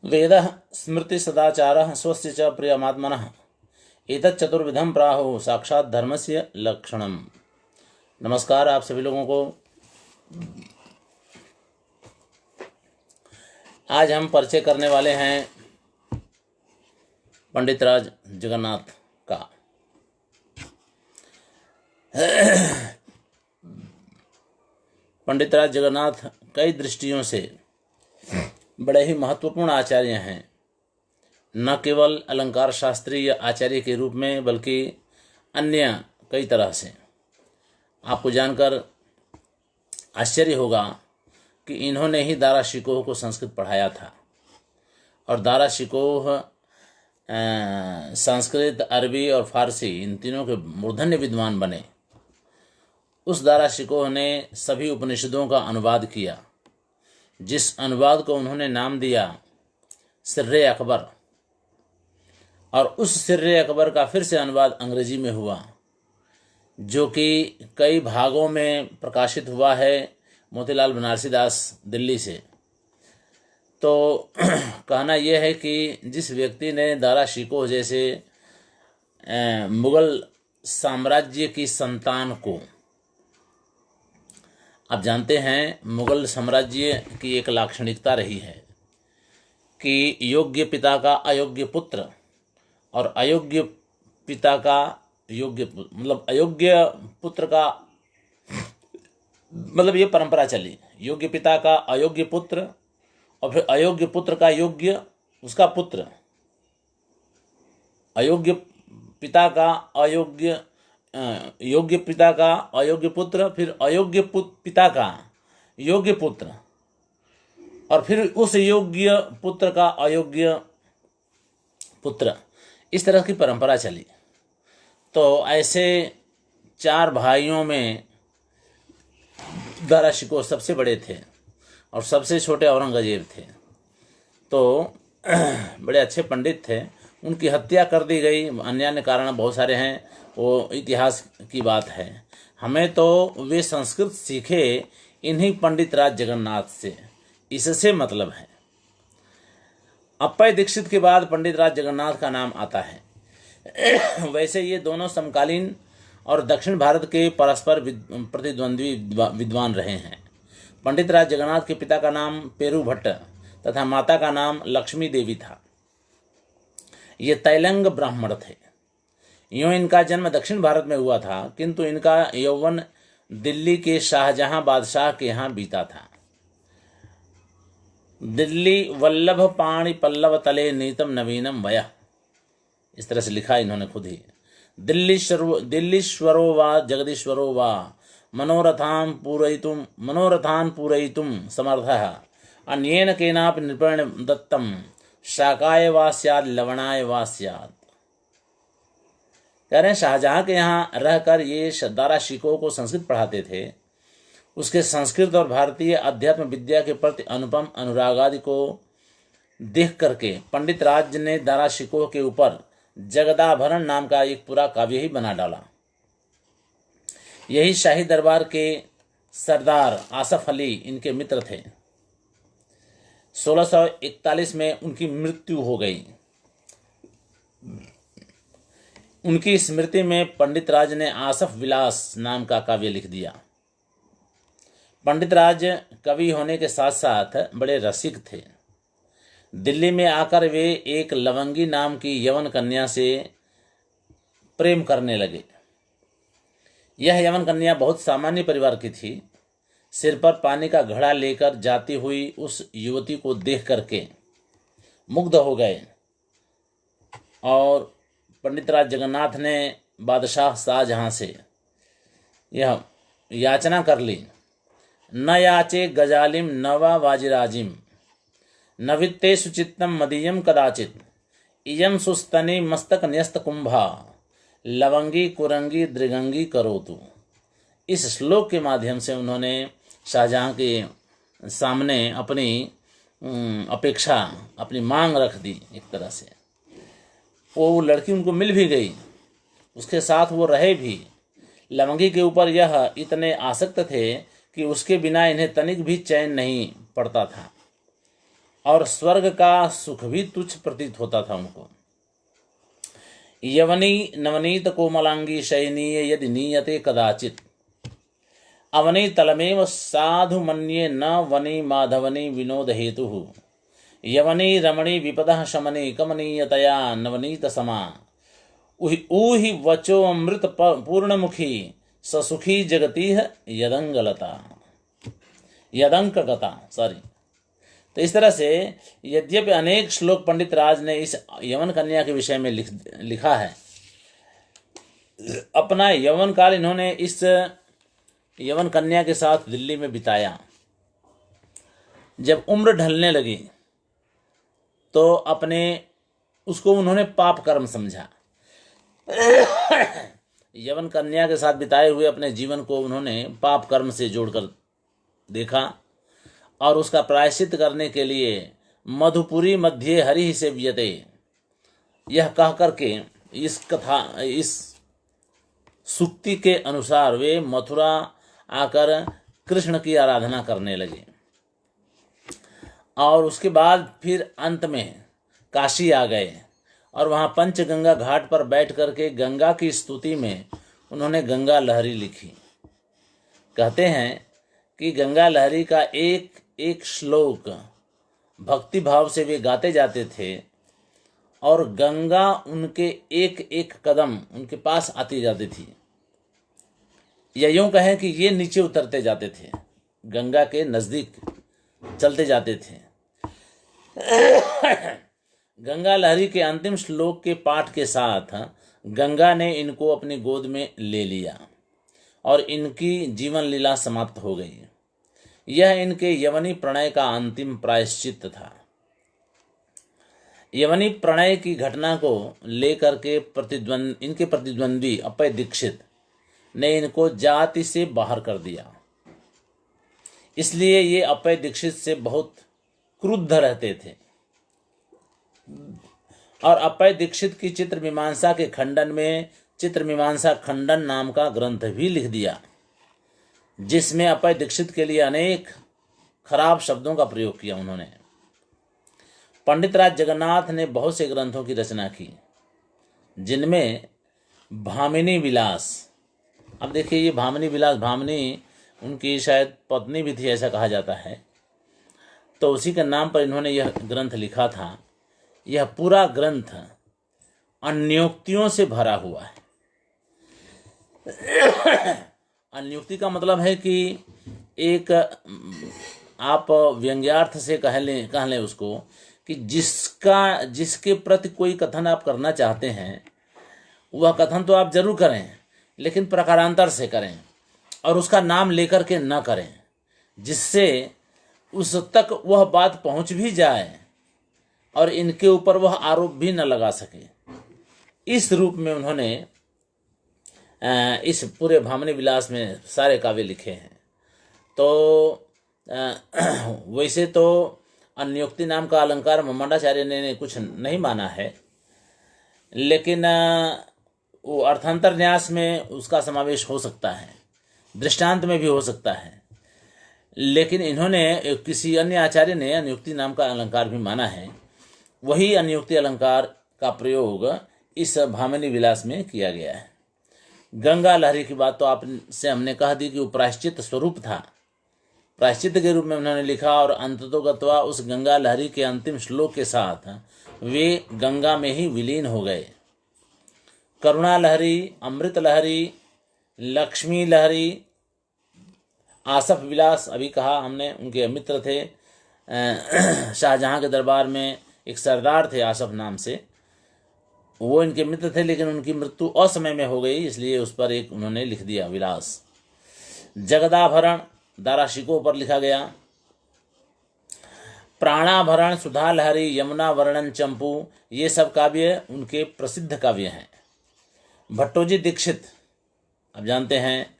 वेदः स्मृति सदाचारः स्वस्य च प्रियमात्मनः एतत् चतुर्विधं प्राहुः साक्षात् धर्मस्य लक्षणम्। नमस्कार आप सभी लोगों को। आज हम परिचय करने वाले हैं पंडित राज जगन्नाथ का। पंडित राज जगन्नाथ कई दृष्टियों से बड़े ही महत्वपूर्ण आचार्य हैं, न केवल अलंकार शास्त्रीय आचार्य के रूप में बल्कि अन्य कई तरह से। आपको जानकर आश्चर्य होगा कि इन्होंने ही दारा शिकोह को संस्कृत पढ़ाया था और दारा शिकोह संस्कृत, अरबी और फारसी इन तीनों के मूर्धन्य विद्वान बने। उस दारा शिकोह ने सभी उपनिषदों का अनुवाद किया, जिस अनुवाद को उन्होंने नाम दिया सिर्रे अकबर, और उस सिर्रे अकबर का फिर से अनुवाद अंग्रेजी में हुआ, जो कि कई भागों में प्रकाशित हुआ है मोतीलाल बनारसी दास दिल्ली से। तो कहना यह है कि जिस व्यक्ति ने दारा शिकोह जैसे मुगल साम्राज्य की संतान को, आप जानते हैं मुगल साम्राज्य की एक लाक्षणिकता रही है कि योग्य पिता का अयोग्य पुत्र और अयोग्य पिता का योग्य मतलब अयोग्य पुत्र का मतलब ये परंपरा चली। योग्य पिता का अयोग्य पुत्र और फिर अयोग्य पुत्र का योग्य उसका पुत्र, अयोग्य पिता का अयोग्य योग्य पिता का अयोग्य पुत्र, फिर अयोग्य पिता का योग्य पुत्र और फिर उस योग्य पुत्र का अयोग्य पुत्र, इस तरह की परंपरा चली। तो ऐसे चार भाइयों में दारा शिकोह सबसे बड़े थे और सबसे छोटे औरंगजेब थे। तो बड़े अच्छे पंडित थे, उनकी हत्या कर दी गई। अन्य कारण बहुत सारे हैं, वो इतिहास की बात है। हमें तो वे संस्कृत सीखे इन्हीं पंडित राज जगन्नाथ से, इससे मतलब है। अप्पय दीक्षित के बाद पंडित राज जगन्नाथ का नाम आता है। वैसे ये दोनों समकालीन और दक्षिण भारत के परस्पर प्रतिद्वंद्वी विद्वान रहे हैं। पंडित राज जगन्नाथ के पिता का नाम पेरू भट्ट तथा माता का नाम लक्ष्मी देवी था। ये तैलंग ब्राह्मण थे। यूँ इनका जन्म दक्षिण भारत में हुआ था, किंतु इनका यौवन दिल्ली के शाहजहां बादशाह के यहाँ बीता था। दिल्ली वल्लभ पाणि पल्लव तले नीतम नवीनम वयः, इस तरह से लिखा इन्होंने खुद ही। दिल्लीश्वरो वा जगदीश्वरो वा मनोरथान पूरयितुम समर्थः अन्येन केनापि नृपेण दत्तम शाकाय वा स्यात् लवणाय वा स्यात्। कह रहे हैं शाहजहां के यहाँ रहकर ये दारा शिकोह को संस्कृत पढ़ाते थे। उसके संस्कृत और भारतीय अध्यात्म विद्या के प्रति अनुपम अनुराग आदि को देख करके पंडित राज ने दारा शिकोह के ऊपर जगदाभरण नाम का एक पूरा काव्य ही बना डाला। यही शाही दरबार के सरदार आसफ अली इनके मित्र थे। 1641 में उनकी मृत्यु हो गई। उनकी स्मृति में पंडित राज ने आसफ विलास नाम का काव्य लिख दिया। पंडित राज कवि होने के साथ साथ बड़े रसिक थे। दिल्ली में आकर वे एक लवंगी नाम की यवन कन्या से प्रेम करने लगे। यह यवन कन्या बहुत सामान्य परिवार की थी। सिर पर पानी का घड़ा लेकर जाती हुई उस युवती को देख करके मुग्ध हो गए और पंडित राज जगन्नाथ ने बादशाह शाहजहां से यह याचना कर ली, न याचे गजालिम न वा वाजिराजिम न वित्ते सुचित्तम मदीयम कदाचित इयम सुस्तनी मस्तक न्यस्त कुंभा लवंगी कुरंगी दृगंगी करोतु। इस श्लोक के माध्यम से उन्होंने शाहजहां के सामने अपनी अपेक्षा, अपनी मांग रख दी। एक तरह से वो लड़की उनको मिल भी गई, उसके साथ वो रहे भी। लवंगी के ऊपर यह इतने आसक्त थे कि उसके बिना इन्हें तनिक भी चैन नहीं पड़ता था। और स्वर्ग का सुख भी तुच्छ प्रतीत होता था उनको। यवनी नवनीत कोमलांगी शयनीय यदि नीयते कदाचित, अवनी तलमेव साधु मन्ये न वनी माधवनी विनोद हेतु, यवनी रमणी विपदः शमनी कमनीयतया नवनीत समा, ऊहि वचो अमृत पूर्णमुखी ससुखी जगती यदंगलता यदंकगता सॉरी। तो इस तरह से यद्यपि अनेक श्लोक पंडित राज ने इस यवन कन्या के विषय में लिखा है, अपना यवन काल इन्होंने इस यवन कन्या के साथ दिल्ली में बिताया। जब उम्र ढलने लगी तो अपने उसको उन्होंने पाप कर्म समझा। यवन कन्या के साथ बिताए हुए अपने जीवन को उन्होंने पाप कर्म से जोड़कर देखा और उसका प्रायश्चित करने के लिए मधुपुरी मध्य हरि से वियते, यह कह करके इस सूक्ति के अनुसार वे मथुरा आकर कृष्ण की आराधना करने लगे। और उसके बाद फिर अंत में काशी आ गए और वहाँ पंचगंगा घाट पर बैठ करके गंगा की स्तुति में उन्होंने गंगा लहरी लिखी। कहते हैं कि गंगा लहरी का एक एक श्लोक भक्ति भाव से वे गाते जाते थे और गंगा उनके एक एक कदम उनके पास आती जाती थी, या यूं कहें कि ये नीचे उतरते जाते थे, गंगा के नज़दीक चलते जाते थे। गंगा लहरी के अंतिम श्लोक के पाठ के साथ गंगा ने इनको अपनी गोद में ले लिया और इनकी जीवन लीला समाप्त हो गई। यह इनके यवनी प्रणय का अंतिम प्रायश्चित था। यवनी प्रणय की घटना को लेकर के इनके प्रतिद्वंद्वी अप्पय दीक्षित ने इनको जाति से बाहर कर दिया। इसलिए ये अप्पय दीक्षित से बहुत क्रुद्ध रहते थे और अप्पय दीक्षित की चित्र मीमांसा के खंडन में चित्र मीमांसा खंडन नाम का ग्रंथ भी लिख दिया, जिसमें अप्पय दीक्षित के लिए अनेक खराब शब्दों का प्रयोग किया उन्होंने। पंडित राज जगन्नाथ ने बहुत से ग्रंथों की रचना की, जिनमें भामिनी विलास, अब देखिए ये भामिनी विलास, भामिनी उनकी शायद पत्नी भी थी ऐसा कहा जाता है, तो उसी के नाम पर इन्होंने यह ग्रंथ लिखा था। यह पूरा ग्रंथ अन्योक्तियों से भरा हुआ है। अन्योक्ति का मतलब है कि एक आप व्यंग्यार्थ से कह लें उसको कि जिसके प्रति कोई कथन आप करना चाहते हैं वह कथन तो आप जरूर करें, लेकिन प्रकारांतर से करें और उसका नाम लेकर के न करें, जिससे उस तक वह बात पहुंच भी जाए और इनके ऊपर वह आरोप भी न लगा सके। इस रूप में उन्होंने इस पूरे भामिनी विलास में सारे काव्य लिखे हैं। तो वैसे तो अन्योक्ति नाम का अलंकार मंडाचार्य ने कुछ नहीं माना है, लेकिन वो अर्थांतर न्यास में उसका समावेश हो सकता है, दृष्टांत में भी हो सकता है, लेकिन इन्होंने किसी अन्य आचार्य ने अन्योक्ति नाम का अलंकार भी माना है। वही अन्योक्ति अलंकार का प्रयोग इस भामिनी विलास में किया गया है। गंगा लहरी की बात तो आपसे हमने कह दी कि वो प्रायश्चित स्वरूप था, प्रायश्चित के रूप में उन्होंने लिखा और अंततोगत्वा उस गंगा लहरी के अंतिम श्लोक के साथ वे गंगा में ही विलीन हो गए। करुणा लहरी, अमृत लहरी, लक्ष्मी लहरी, आसफ विलास अभी कहा हमने, उनके मित्र थे। शाहजहां के दरबार में एक सरदार थे आसफ नाम से, वो इनके मित्र थे, लेकिन उनकी मृत्यु असमय में हो गई, इसलिए उस पर एक उन्होंने लिख दिया विलास। जगदाभरण दाराशिकों पर लिखा गया। प्राणाभरण, सुधा लहरी, यमुना वर्णन, चंपू, ये सब काव्य उनके प्रसिद्ध काव्य हैं। भट्टोजी दीक्षित अब जानते हैं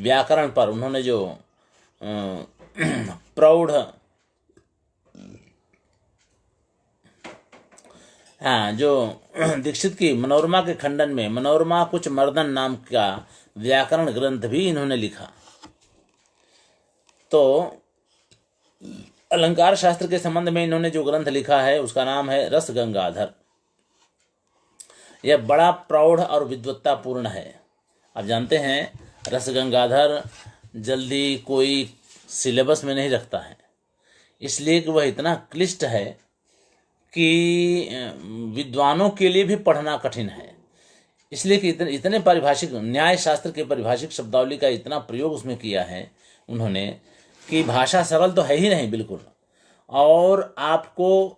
व्याकरण पर उन्होंने जो प्रौढ़ जो दीक्षित की मनोरमा के खंडन में मनोरमा कुछ मर्दन नाम का व्याकरण ग्रंथ भी इन्होंने लिखा। तो अलंकार शास्त्र के संबंध में इन्होंने जो ग्रंथ लिखा है उसका नाम है रस गंगाधर। यह बड़ा प्रौढ़ और विद्वत्तापूर्ण है। आप जानते हैं रस गंगाधर जल्दी कोई सिलेबस में नहीं रखता है, इसलिए कि वह इतना क्लिष्ट है कि विद्वानों के लिए भी पढ़ना कठिन है। इसलिए कि इतने पारिभाषिक न्याय शास्त्र के पारिभाषिक शब्दावली का इतना प्रयोग उसमें किया है उन्होंने कि भाषा सरल तो है ही नहीं बिल्कुल। और आपको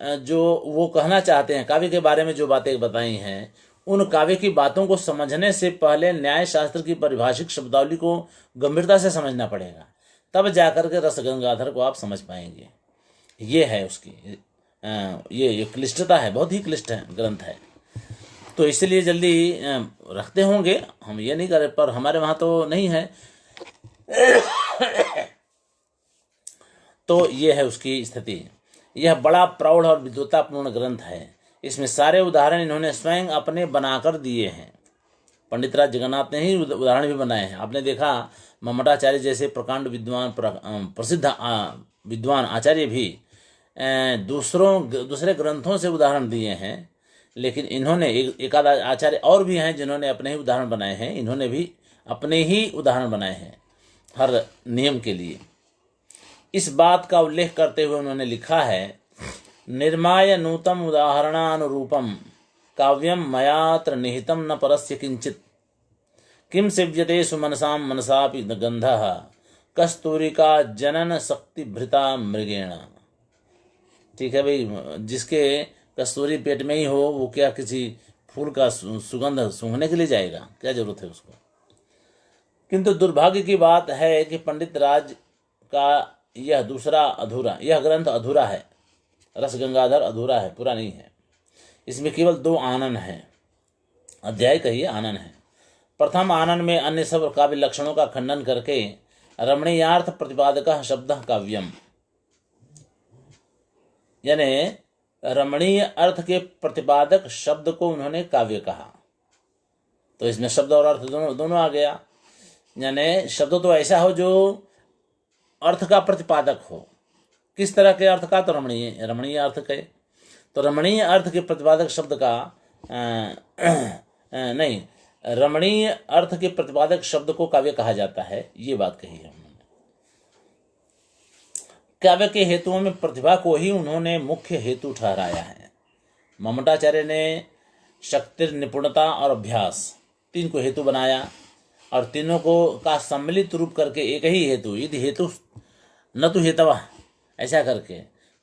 जो वो कहना चाहते हैं काव्य के बारे में जो बातें बताई हैं, उन काव्य की बातों को समझने से पहले न्याय शास्त्र की पारिभाषिक शब्दावली को गंभीरता से समझना पड़ेगा, तब जाकर के रस गंगाधर को आप समझ पाएंगे। ये है उसकी ये क्लिष्टता है, बहुत ही क्लिष्ट है ग्रंथ है। तो इसलिए जल्दी रखते होंगे, हम ये नहीं करें, पर हमारे वहाँ तो नहीं है। तो ये है उसकी स्थिति। यह बड़ा प्रौढ़ और विद्वत्तापूर्ण ग्रंथ है। इसमें सारे उदाहरण इन्होंने स्वयं अपने बनाकर दिए हैं। पंडित राज जगन्नाथ ने ही उदाहरण भी बनाए हैं। आपने देखा मम्मटाचार्य जैसे प्रकांड विद्वान प्रसिद्ध विद्वान आचार्य भी दूसरे ग्रंथों से उदाहरण दिए हैं, लेकिन इन्होंने एक आध आचार्य और भी हैं जिन्होंने अपने ही उदाहरण बनाए हैं। इन्होंने भी अपने ही उदाहरण बनाए हैं हर नियम के लिए। इस बात का उल्लेख करते हुए उन्होंने लिखा है, निर्माय नूतम उदाहरणानुरूपम काव्यम मयात्र निहितम न परस्य किंचित किम सेव्यते सुमनसाम मनसापि गंधः कस्तूरिका जनन शक्ति भृता मृगेण। ठीक है भाई, जिसके कस्तूरी पेट में ही हो वो क्या किसी फूल का सुगंध सूंघने के लिए जाएगा? क्या जरूरत है उसको। किंतु दुर्भाग्य की बात है कि पंडित राज का यह यह ग्रंथ अधूरा है। रस गंगाधर अधूरा है, पूरा नहीं है। इसमें केवल 2 आनन हैं, अध्याय कहिए आनन है। प्रथम आनन में अन्य सब काव्य लक्षणों का खंडन करके रमणीयार्थ प्रतिपादक शब्द काव्यम, यानी रमणीय अर्थ के प्रतिपादक शब्द को उन्होंने काव्य कहा। तो इसमें शब्द और अर्थ दोनों आ गया। यानी शब्द तो ऐसा हो जो अर्थ का प्रतिपादक हो। किस तरह के अर्थ का? तो रमणीय अर्थ के। तो रमणीय अर्थ के प्रतिपादक शब्द का नहीं, रमणीय अर्थ के प्रतिपादक शब्द को काव्य कहा जाता है, ये बात कही है उन्होंने। काव्य के हेतुओं में प्रतिभा को ही उन्होंने मुख्य हेतु ठहराया है। मम्मटाचार्य ने शक्ति, निपुणता और अभ्यास 3 को हेतु बनाया, और तीनों को का सम्मिलित रूप करके एक ही हेतु, यदि हेतु न तो हेतवा, ऐसा करके।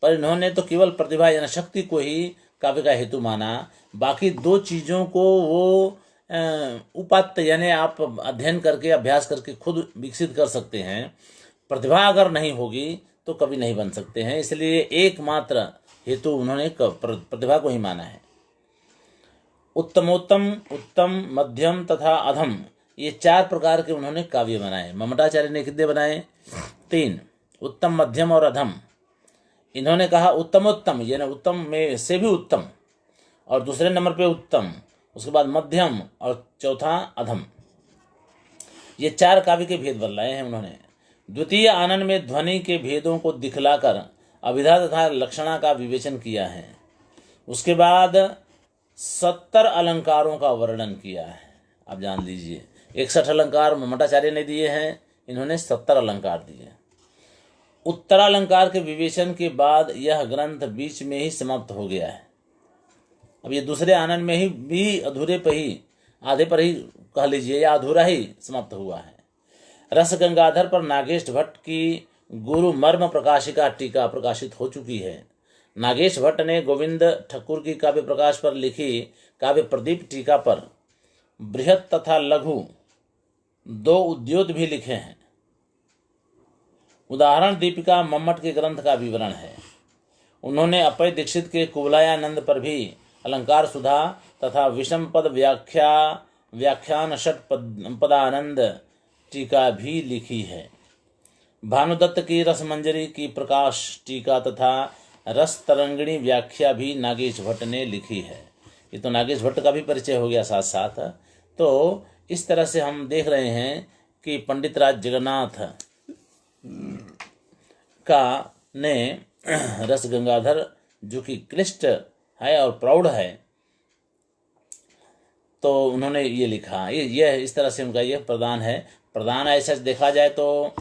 पर इन्होंने तो केवल प्रतिभा यानी शक्ति को ही काव्य का हेतु माना। बाकी 2 चीज़ों को वो उपात्त यानी आप अध्ययन करके अभ्यास करके खुद विकसित कर सकते हैं। प्रतिभा अगर नहीं होगी तो कभी नहीं बन सकते हैं। इसलिए एकमात्र हेतु उन्होंने प्रतिभा को ही माना है। उत्तमोत्तम, उत्तम, मध्यम तथा अधम, ये 4 प्रकार के उन्होंने काव्य बनाए। मम्मटाचार्य ने कितने बनाए? 3, उत्तम, मध्यम और अधम। इन्होंने कहा उत्तमोत्तम यानी उत्तम में से भी उत्तम, और दूसरे नंबर पे उत्तम, उसके बाद मध्यम और चौथा अधम। ये 4 काव्य के भेद बतलाए हैं उन्होंने। द्वितीय आनन में ध्वनि के भेदों को दिखलाकर अभिधा तथा लक्षणा का विवेचन किया है। उसके बाद 70 अलंकारों का वर्णन किया है। आप जान लीजिए 61 अलंकार मम्मटाचार्य ने दिए हैं, इन्होंने 70 अलंकार दिए। उत्तरालंकार के विवेचन के बाद यह ग्रंथ बीच में ही समाप्त हो गया है। अब ये दूसरे आनन में ही भी अधूरे पर ही, आधे पर ही कह लीजिए, या अधूरा ही समाप्त हुआ है। रस गंगाधर पर नागेश भट्ट की गुरु मर्म प्रकाशिका टीका प्रकाशित हो चुकी है। नागेश भट्ट ने गोविंद ठकुर की काव्य प्रकाश पर लिखी काव्य प्रदीप टीका पर बृहत तथा लघु 2 उद्योत भी लिखे हैं। उदाहरण दीपिका मम्मट के ग्रंथ का विवरण है। उन्होंने अपय दीक्षित के कुवलयानंद पर भी अलंकार सुधा तथा विषम पद व्याख्यान षट पदानंद टीका भी लिखी है। भानुदत्त की रसमंजरी की प्रकाश टीका तथा रस तरंगिणी व्याख्या भी नागेश भट्ट ने लिखी है। ये तो नागेश भट्ट का भी परिचय हो गया साथ साथ। तो इस तरह से हम देख रहे हैं कि पंडित राज जगन्नाथ का ने रस गंगाधर जो कि क्लिष्ट है और प्रौढ़ है, तो उन्होंने ये लिखा। ये इस तरह से उनका ये प्रदान है। प्रदान ऐसा देखा जाए तो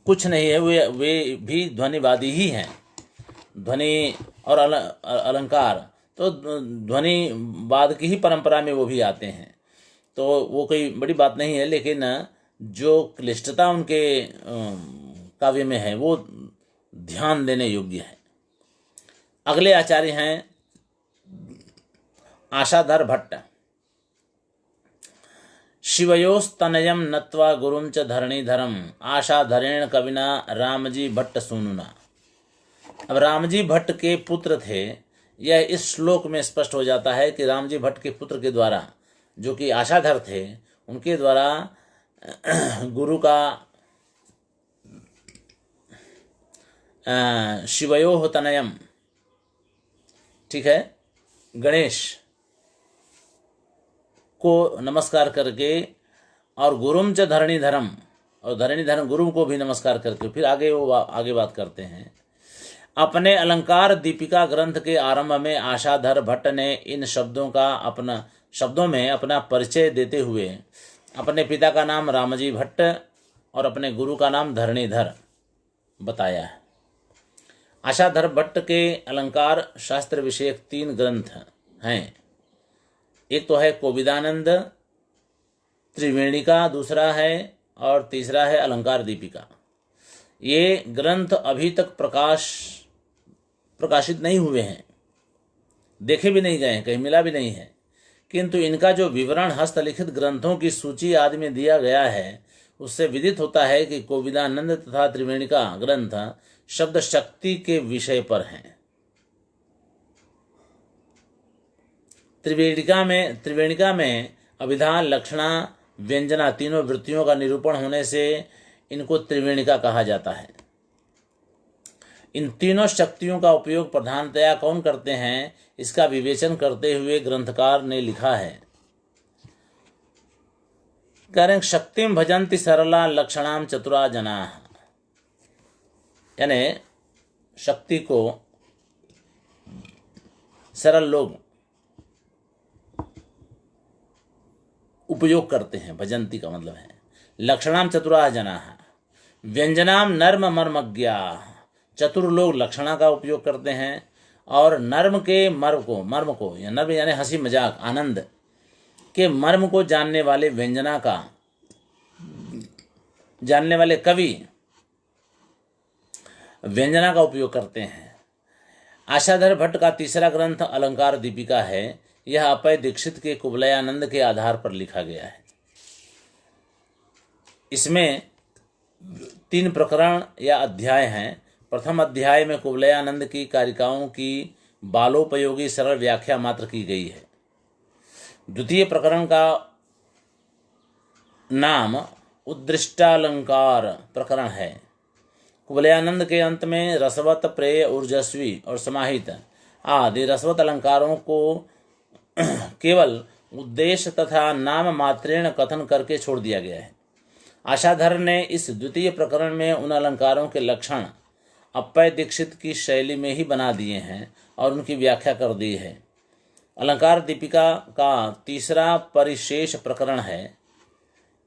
कुछ नहीं है, वे भी ध्वनिवादी ही हैं। ध्वनि और अलंकार तो ध्वनिवाद की ही परंपरा में वो भी आते हैं, तो वो कोई बड़ी बात नहीं है। लेकिन जो क्लिष्टता उनके काव्य में है वो ध्यान देने योग्य है। अगले आचार्य हैं आशाधर भट्ट। शिवयोस्तनयम नत्वा गुरुम च धरणीधरम आशाधरेण कविना रामजी भट्ट सुनुना। अब रामजी भट्ट के पुत्र थे, यह इस श्लोक में स्पष्ट हो जाता है कि रामजी भट्ट के पुत्र के द्वारा, जो कि आशाधर थे, उनके द्वारा गुरु का शिवयोः तनयम, ठीक है, गणेश को नमस्कार करके और गुरुम च धरणीधरम, और धरणीधरम गुरु को भी नमस्कार करके फिर आगे बात करते हैं। अपने अलंकार दीपिका ग्रंथ के आरंभ में आशाधर भट्ट ने इन शब्दों में अपना परिचय देते हुए अपने पिता का नाम रामजी भट्ट और अपने गुरु का नाम धरणीधर बताया है। आशाधर भट्ट के अलंकार शास्त्र विषयक 3 ग्रंथ हैं। एक तो है कोविदानंद त्रिवेणिका, दूसरा है और तीसरा है अलंकार दीपिका। ये ग्रंथ अभी तक प्रकाशित नहीं हुए हैं, देखे भी नहीं गए हैं, कहीं मिला भी नहीं है, किंतु इनका जो विवरण हस्तलिखित ग्रंथों की सूची आदि में दिया गया है, उससे विदित होता है कि कोविदानंद तथा त्रिवेणिका ग्रंथ शब्द शक्ति के विषय पर हैं। त्रिवेणिका में अभिधा, लक्षणा, व्यंजना तीनों वृत्तियों का निरूपण होने से इनको त्रिवेणिका कहा जाता है। इन तीनों शक्तियों का उपयोग प्रधानतया कौन करते हैं, इसका विवेचन करते हुए ग्रंथकार ने लिखा है। कह रहे शक्तिम भजन्ति सरला लक्षणाम चतुरा जना, यानी शक्ति को सरल लोग उपयोग करते हैं। भजन्ति का मतलब है लक्षणाम चतुरा जना, व्यंजनाम नर्म मर्मज्ञा, चतुर लोग लक्षणा का उपयोग करते हैं, और नर्म के मर्म को या नर्म यानी हंसी मजाक आनंद के मर्म को जानने वाले व्यंजना का जानने वाले कवि व्यंजना का उपयोग करते हैं। आशाधर भट्ट का तीसरा ग्रंथ अलंकार दीपिका है। यह अपय दीक्षित के कुवलयानंद के आधार पर लिखा गया है। इसमें 3 प्रकरण या अध्याय हैं। प्रथम अध्याय में कुवलयानंद की कारिकाओं की बालोपयोगी सरल व्याख्या मात्र की गई है। द्वितीय प्रकरण का नाम उद्दृष्टालंकार प्रकरण है। कुवलयानंद के अंत में रसवत, प्रेय, ऊर्जस्वी और समाहित आदि रसवत अलंकारों को केवल उद्देश्य तथा नाम मात्रेण कथन करके छोड़ दिया गया है। आशाधर ने इस द्वितीय प्रकरण में उन अलंकारों के लक्षण अप्पय दीक्षित की शैली में ही बना दिए हैं और उनकी व्याख्या कर दी है। अलंकार दीपिका का तीसरा परिशेष प्रकरण है।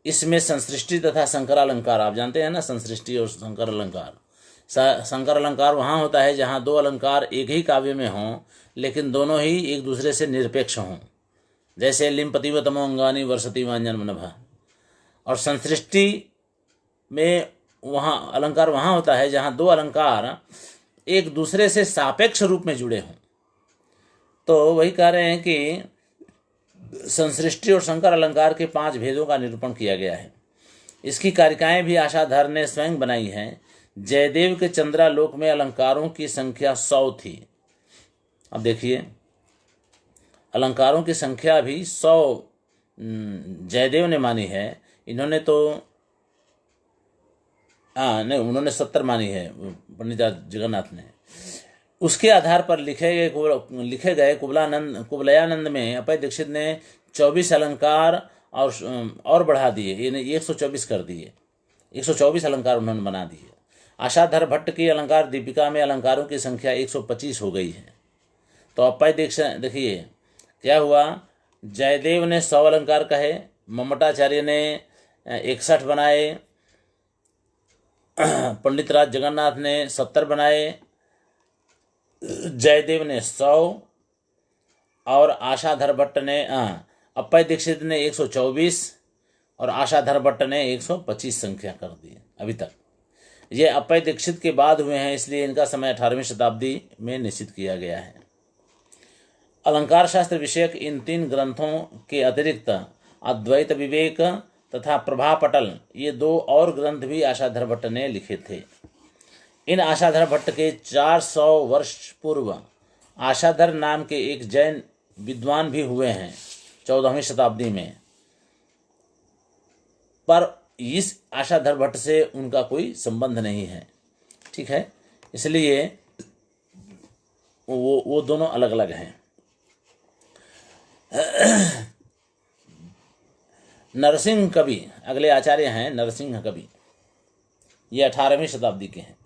इसमें संसृष्टि तथा संकर अलंकार, आप जानते हैं ना, संसृष्टि और संकर अलंकार। संकर अलंकार वहाँ होता है जहाँ 2 अलंकार एक ही काव्य में हों, लेकिन दोनों ही एक दूसरे से निरपेक्ष हों, जैसे लिम्पतिव तमोअंगानी वर्षति वाञ्जनमनभा। और संसृष्टि में वहाँ अलंकार वहाँ होता है जहाँ 2 अलंकार एक दूसरे से सापेक्ष रूप में जुड़े हों। तो वही कह रहे हैं कि संसृष्टि और संकर अलंकार के 5 भेदों का निरूपण किया गया है। इसकी कारिकाएं भी आशाधर ने स्वयं बनाई हैं। जयदेव के चंद्रालोक में अलंकारों की संख्या 100 थी। अब देखिए, अलंकारों की संख्या भी 100 जयदेव ने मानी है। इन्होंने तो नहीं, उन्होंने 70 मानी है, पंडित जगन्नाथ ने। उसके आधार पर लिखे गए कुवलयानंद में अपय दीक्षित ने 24 अलंकार और बढ़ा दिए, यानी 124 कर दिए। 124 अलंकार उन्होंने बना दिए। आशाधर भट्ट की अलंकार दीपिका में अलंकारों की संख्या 125 हो गई है। तो अप्पय दीक्षित देखिए क्या हुआ, जयदेव ने 100 अलंकार कहे, मम्मटाचार्य ने 61 बनाए, पंडित राज जगन्नाथ ने 70 बनाए, जयदेव ने 100 और आशाधर भट्ट ने अप्पय दीक्षित ने 124 और आशाधर भट्ट ने 125 संख्या कर दी अभी तक। ये अप्पय दीक्षित के बाद हुए हैं, इसलिए इनका समय 18वीं शताब्दी में निश्चित किया गया है। अलंकार शास्त्र विषयक इन 3 ग्रंथों के अतिरिक्त अद्वैत विवेक तथा प्रभापटल ये 2 और ग्रंथ भी आशाधर भट्ट ने लिखे थे। इन आशाधर भट्ट के 400 वर्ष पूर्व आशाधर नाम के एक जैन विद्वान भी हुए हैं 14वीं शताब्दी में, पर इस आशाधर भट्ट से उनका कोई संबंध नहीं है। ठीक है, इसलिए वो दोनों अलग अलग हैं। नरसिंह कवि अगले आचार्य हैं। नरसिंह कवि ये 18वीं शताब्दी के हैं।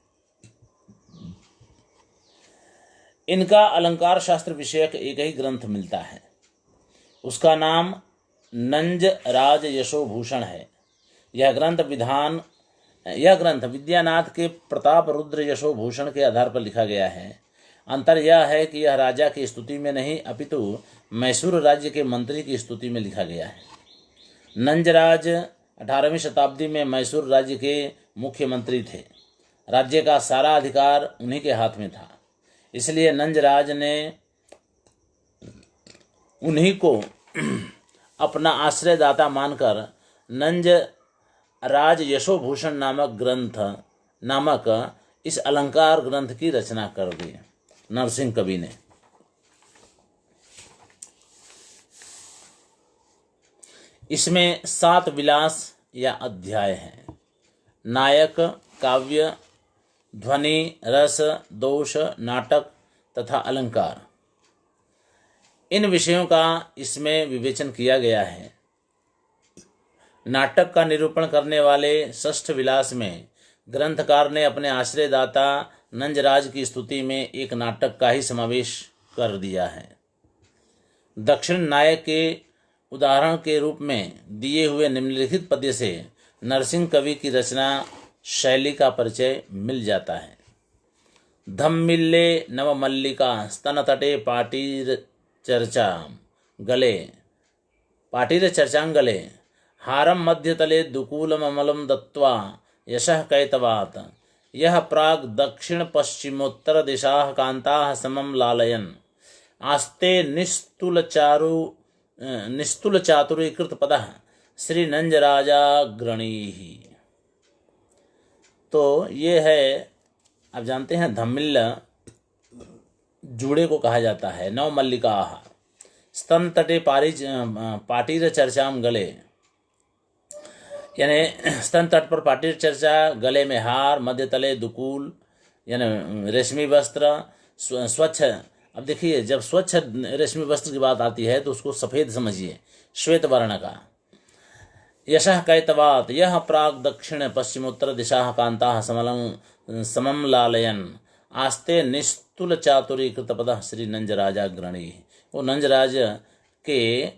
इनका अलंकार शास्त्र विषयक एक ही ग्रंथ मिलता है, उसका नाम नंज राज यशोभूषण है। यह ग्रंथ विद्यानाथ के प्रताप रुद्र यशोभूषण के आधार पर लिखा गया है। अंतर यह है कि यह राजा की स्तुति में नहीं अपितु मैसूर राज्य के मंत्री की स्तुति में लिखा गया है। नंजराज 18वीं शताब्दी में मैसूर राज्य के मुख्यमंत्री थे। राज्य का सारा अधिकार उन्हीं के हाथ में था, इसलिए नंजराज ने उन्हीं को अपना आश्रयदाता मानकर नंज राज यशोभूषण नामक इस अलंकार ग्रंथ की रचना कर दी नरसिंह कवि ने। इसमें 7 विलास या अध्याय हैं। नायक, काव्य, ध्वनि, रस, दोष, नाटक तथा अलंकार, इन विषयों का इसमें विवेचन किया गया है। नाटक का निरूपण करने वाले 6ठ विलास में ग्रंथकार ने अपने आश्रयदाता नंजराज की स्तुति में एक नाटक का ही समावेश कर दिया है। दक्षिण नायक के उदाहरण के रूप में दिए हुए निम्नलिखित पद्य से नरसिंह कवि की रचना शैली का परिचय मिल जाता है। धम्मिल्ले नवमल्लिका स्तन तटे पाटीर चर्चां गले हारम मध्यतले दुकूलममलं दत्त्वा यशः कैतवात् यह प्राग दक्षिण पश्चिमोत्तर दिशाः कान्ताः समं लालयन् आस्ते निस्तुल चातुरीकृत पदः श्री नंजराजाग्रणीः। तो ये है, आप जानते हैं धम्मिल्ल जूड़े को कहा जाता है। नव मल्लिकाः स्तन तटे पाटीर चर्चाम गले, यानी स्तन तट पर पाटीर चर्चा, गले में हार, मध्य तले दुकूल यानी रेशमी वस्त्र, स्वच्छ। अब देखिए, जब स्वच्छ रेशमी वस्त्र की बात आती है तो उसको सफ़ेद समझिए, श्वेत वर्ण का। यशः कैतवात् यह प्राग दक्षिण पश्चिमोत्तर दिशा कांता समम लालयन आस्ते निस्तुल चातुरीकृत पद श्री नंजराजाग्रणी। वो नंजराज के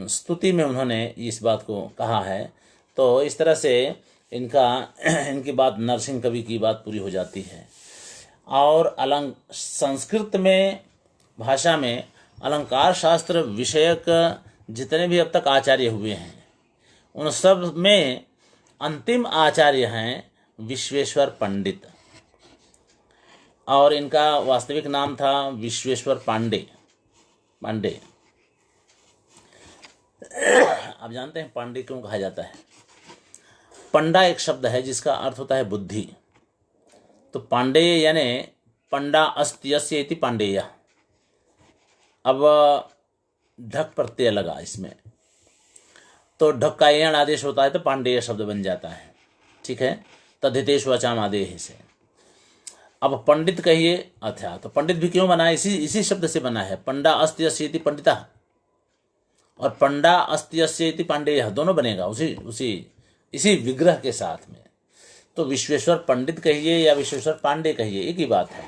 स्तुति में उन्होंने इस बात को कहा है। तो इस तरह से इनकी बात, नरसिंह कवि की बात पूरी हो जाती है। और संस्कृत में भाषा में अलंकार शास्त्र विषयक जितने भी अब तक आचार्य हुए हैं उन सब में अंतिम आचार्य हैं विश्वेश्वर पंडित, और इनका वास्तविक नाम था विश्वेश्वर पांडे। आप जानते हैं पांडे क्यों कहा जाता है? पंडा एक शब्द है जिसका अर्थ होता है बुद्धि। तो पांडे यानी पंडा अस्त्यस्य इति पांडेय। अब ढक प्रत्यय लगा इसमें, तो ढक का यण आदेश होता है तो पांडेय शब्द बन जाता है। ठीक है, तद्धितेषु वचाम आदेश से। अब पंडित कहिए, अच्छा तो पंडित भी क्यों बना? इसी शब्द से बना है। पंडा अस्त्यस्य इति पंडिता और पंडा अस्त्यस्य इति पांडेय, दोनों बनेगा इसी विग्रह के साथ में। तो विश्वेश्वर पंडित कहिए या विश्वेश्वर पांडे कहिए, एक ही बात है।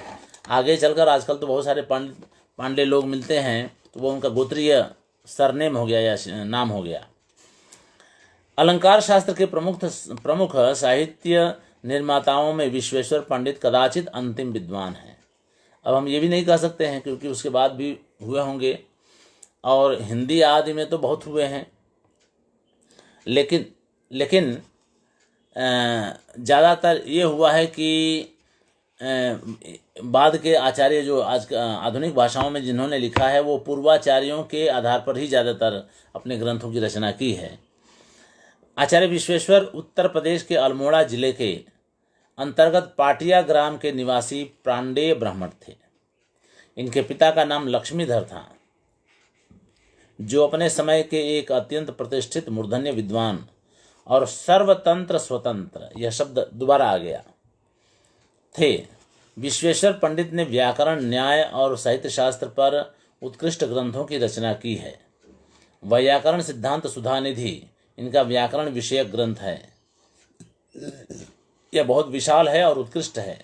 आगे चलकर आजकल तो बहुत सारे पांडे लोग मिलते हैं, तो वो उनका गोत्रीय सरनेम हो गया या नाम हो गया। अलंकार शास्त्र के प्रमुख साहित्य निर्माताओं में विश्वेश्वर पंडित कदाचित अंतिम विद्वान हैं। अब हम ये भी नहीं कह सकते हैं, क्योंकि उसके बाद भी हुए होंगे, और हिंदी आदि में तो बहुत हुए हैं, लेकिन ज़्यादातर ये हुआ है कि बाद के आचार्य जो आज आधुनिक भाषाओं में जिन्होंने लिखा है, वो पूर्वाचार्यों के आधार पर ही ज़्यादातर अपने ग्रंथों की रचना की है। आचार्य विश्वेश्वर उत्तर प्रदेश के अल्मोड़ा जिले के अंतर्गत पाटिया ग्राम के निवासी पांडेय ब्राह्मण थे। इनके पिता का नाम लक्ष्मीधर था, जो अपने समय के एक अत्यंत प्रतिष्ठित मूर्धन्य विद्वान और सर्वतंत्र स्वतंत्र, यह शब्द दोबारा आ गया, थे। विश्वेश्वर पंडित ने व्याकरण, न्याय और साहित्य शास्त्र पर उत्कृष्ट ग्रंथों की रचना की है। व्याकरण सिद्धांत सुधानिधि इनका व्याकरण विषयक ग्रंथ है। यह बहुत विशाल है और उत्कृष्ट है।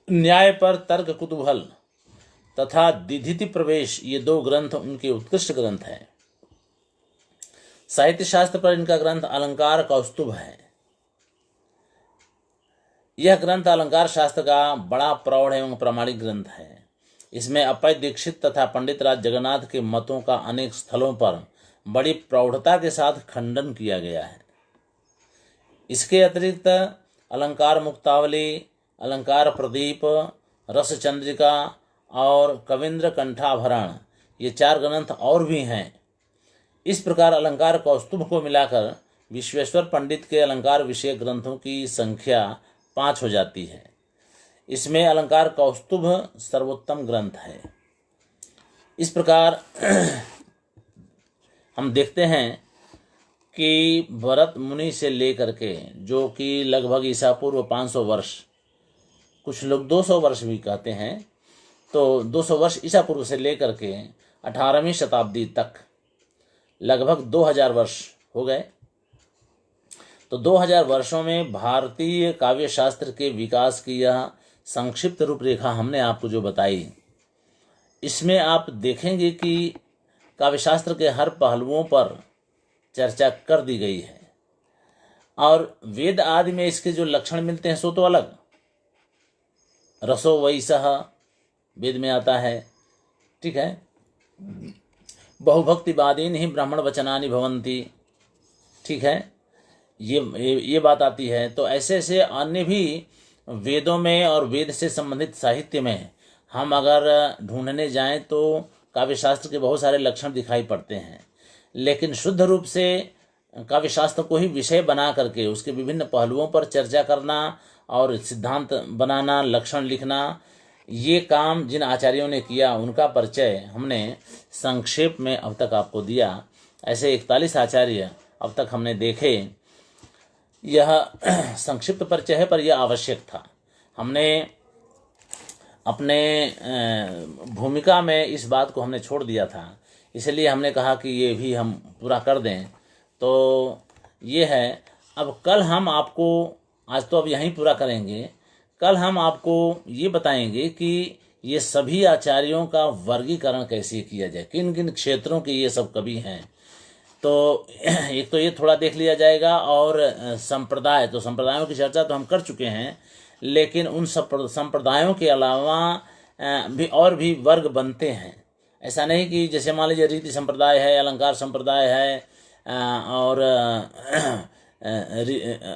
न्याय पर तर्क कुतूहल तथा दिधिति प्रवेश, ये 2 ग्रंथ उनके उत्कृष्ट ग्रंथ हैं। साहित्य शास्त्र पर इनका ग्रंथ अलंकार कौस्तुभ है। यह ग्रंथ अलंकार शास्त्र का बड़ा प्रौढ़ एवं प्रामाणिक ग्रंथ है। इसमें अप्पय दीक्षित तथा पंडित राज जगन्नाथ के मतों का अनेक स्थलों पर बड़ी प्रौढ़ता के साथ खंडन किया गया है। इसके अतिरिक्त अलंकार मुक्तावली, अलंकार प्रदीप, रस चंद्रिका और कविंद्र कंठाभरण, ये 4 ग्रंथ और भी हैं। इस प्रकार अलंकार कौस्तुभ को मिलाकर विश्वेश्वर पंडित के अलंकार विषयक ग्रंथों की संख्या 5 हो जाती है। इसमें अलंकार कौस्तुभ सर्वोत्तम ग्रंथ है। इस प्रकार हम देखते हैं कि भरत मुनि से लेकर के, जो कि लगभग ईसा पूर्व 500 वर्ष, कुछ लोग 200 वर्ष भी कहते हैं, तो 200 वर्ष ईसा पूर्व से लेकर के 18वीं शताब्दी तक लगभग 2000 वर्ष हो गए। तो 2000 वर्षों में भारतीय काव्य शास्त्र के विकास की यह संक्षिप्त रूपरेखा हमने आपको जो बताई, इसमें आप देखेंगे कि काव्यशास्त्र के हर पहलुओं पर चर्चा कर दी गई है। और वेद आदि में इसके जो लक्षण मिलते हैं सो तो अलग, रसो वैसह वेद में आता है, ठीक है। बहुभक्तिवादीन ही ब्राह्मण वचनानि भवन्ति, ठीक है, ये बात आती है। तो ऐसे ऐसे अन्य भी वेदों में और वेद से संबंधित साहित्य में हम अगर ढूंढने जाएं तो काव्यशास्त्र के बहुत सारे लक्षण दिखाई पड़ते हैं। लेकिन शुद्ध रूप से काव्यशास्त्र को ही विषय बना करके उसके विभिन्न पहलुओं पर चर्चा करना और सिद्धांत बनाना, लक्षण लिखना, ये काम जिन आचार्यों ने किया उनका परिचय हमने संक्षेप में अब तक आपको दिया। ऐसे 41 आचार्य अब तक हमने देखे। यह संक्षिप्त परिचय है, पर यह आवश्यक था। हमने अपने भूमिका में इस बात को हमने छोड़ दिया था, इसलिए हमने कहा कि ये भी हम पूरा कर दें। तो ये है। अब कल हम आपको, आज तो अब यहीं पूरा करेंगे, कल हम आपको ये बताएंगे कि ये सभी आचार्यों का वर्गीकरण कैसे किया जाए, किन किन क्षेत्रों के ये सब कवि हैं। तो एक तो ये थोड़ा देख लिया जाएगा। और संप्रदाय, तो संप्रदायों की चर्चा तो हम कर चुके हैं, लेकिन उन सब संप्रदायों के अलावा भी और भी वर्ग बनते हैं। ऐसा नहीं कि जैसे मान लीजिए रीति संप्रदाय है, अलंकार संप्रदाय है, और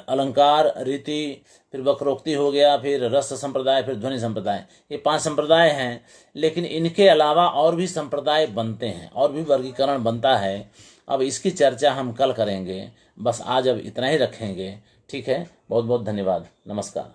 अलंकार, रीति, फिर वक्रोक्ति हो गया, फिर रस संप्रदाय, फिर ध्वनि संप्रदाय, ये 5 संप्रदाय हैं। लेकिन इनके अलावा और भी संप्रदाय बनते हैं, और भी वर्गीकरण बनता है। अब इसकी चर्चा हम कल करेंगे। बस आज अब इतना ही रखेंगे, ठीक है। बहुत बहुत धन्यवाद, नमस्कार।